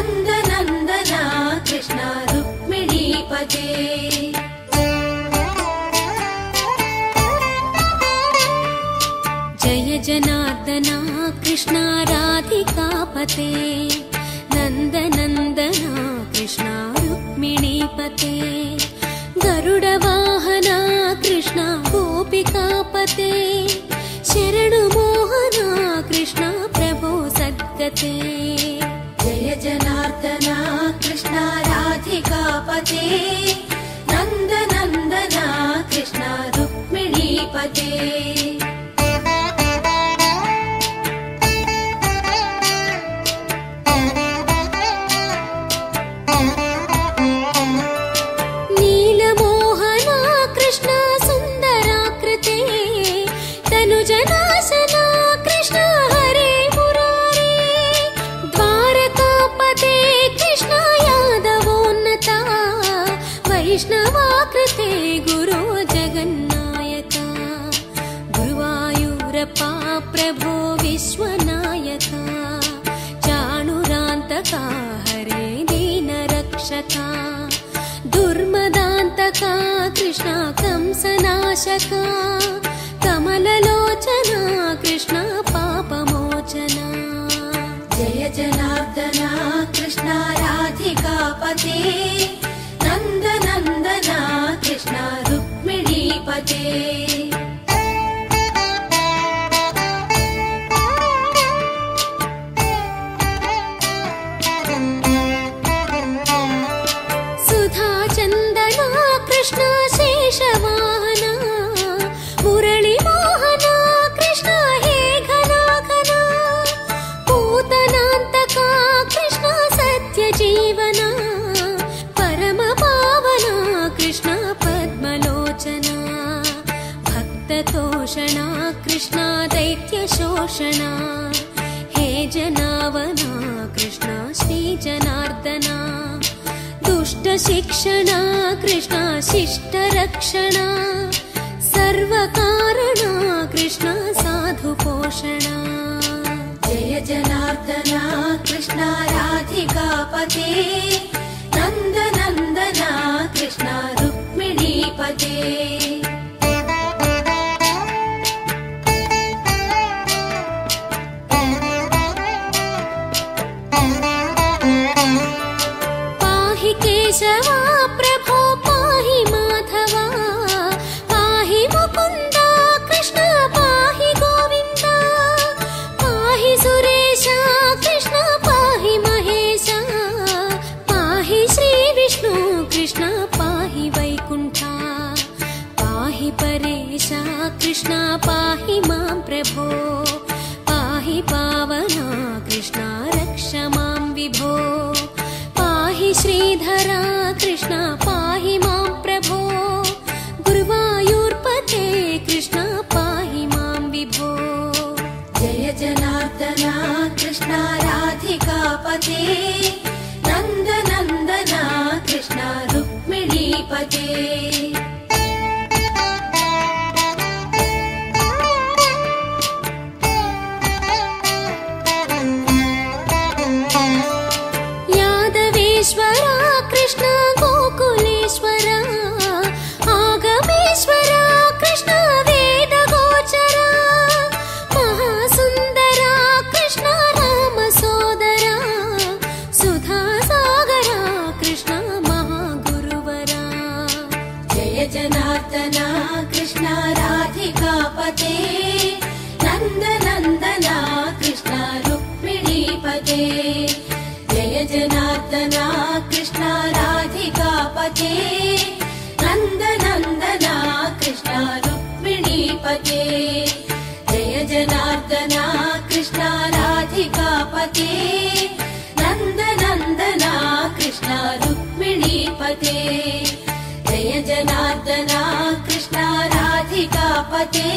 नन्दनन्दना कृष्ण रुक्मिणीपते जय जनार्दना कृष्ण राधिकापते नन्दनन्दना कृष्ण रुक्मिणीपते गरुडवाहना कृष्ण गोपिकापते शरणुमोहना कृष्ण प्रभो सद्गते जय जनार्दना कृष्ण राधिकापते नन्दनन्दना कृष्ण रुक्मिणीपते वैष्णवाकृते गुरो जगन्नायका गुरुवायूरप्पा प्रभो विश्वनायका चाणुरान्तका हरे दीनरक्षका दुर्मदान्तका कृष्ण कंसनाशका कमललोचना कृष्ण पापमोचना जय जनार्दना कृष्ण राधिकापते नन्दनन्दना कृष्ण रुक्मिणीपते सुधाचन्दना कृष्ण शेषवाहना मुरळीमोहना कृष्ण हे घनाघना पूतनान्तका कृष्ण सत्यजीवना कृष्ण पद्मलोचना भक्ततोषणा कृष्ण दैत्यशोषणा हे जनावना कृष्ण श्रीजनार्दना दुष्टशिक्षणा कृष्ण शिष्टरक्षणा सर्वकारणा कृष्ण साधुपोषणा जय जनार्दना कृष्ण राधिकापते नन्दनन्दना कृष्ण रुक्मिणीपते पाहि केशवा प्रभो पाहि माधवा पाहि मुकुन्दा कृष्ण पाहि गोविन्दा पाहि सुरेशा कृष्ण पाहि महेशा पाहि श्रीविष्णु कृष्ण पाहि वैकुण्ठा पाहि परेशा कृष्ण पाहि मां प्रभो पाहि पावना कृष्ण रक्ष मां विभो पाहि श्रीधरा कृष्ण पाहि मां प्रभो गुरुवायूर्पते कृष्ण पाहि मां विभो जय जनार्दना कृष्ण राधिकापते नन्दनन्दना कृष्ण रुक्मिणीपते यादवेश्वरा कृष्ण गोकुलेश्वरा आगमेश्वरा कृष्ण वेदगोचरा महासुन्दरा कृष्ण रामसोदरा सुधासागरा कृष्ण महागुरुवरा जय जनार्दना कृष्ण राधिकापते नन्दनन्दना कृष्ण रुक्मिणीपते जय जनार्दना कृष्ण राधिकापते नन्दनन्दना कृष्ण रुक्मिणीपते जय जनार्दना कृष्ण राधिकापते नन्दनन्दना कृष्ण रुक्मिणीपते जय जनार्दना कृष्ण राधिकापते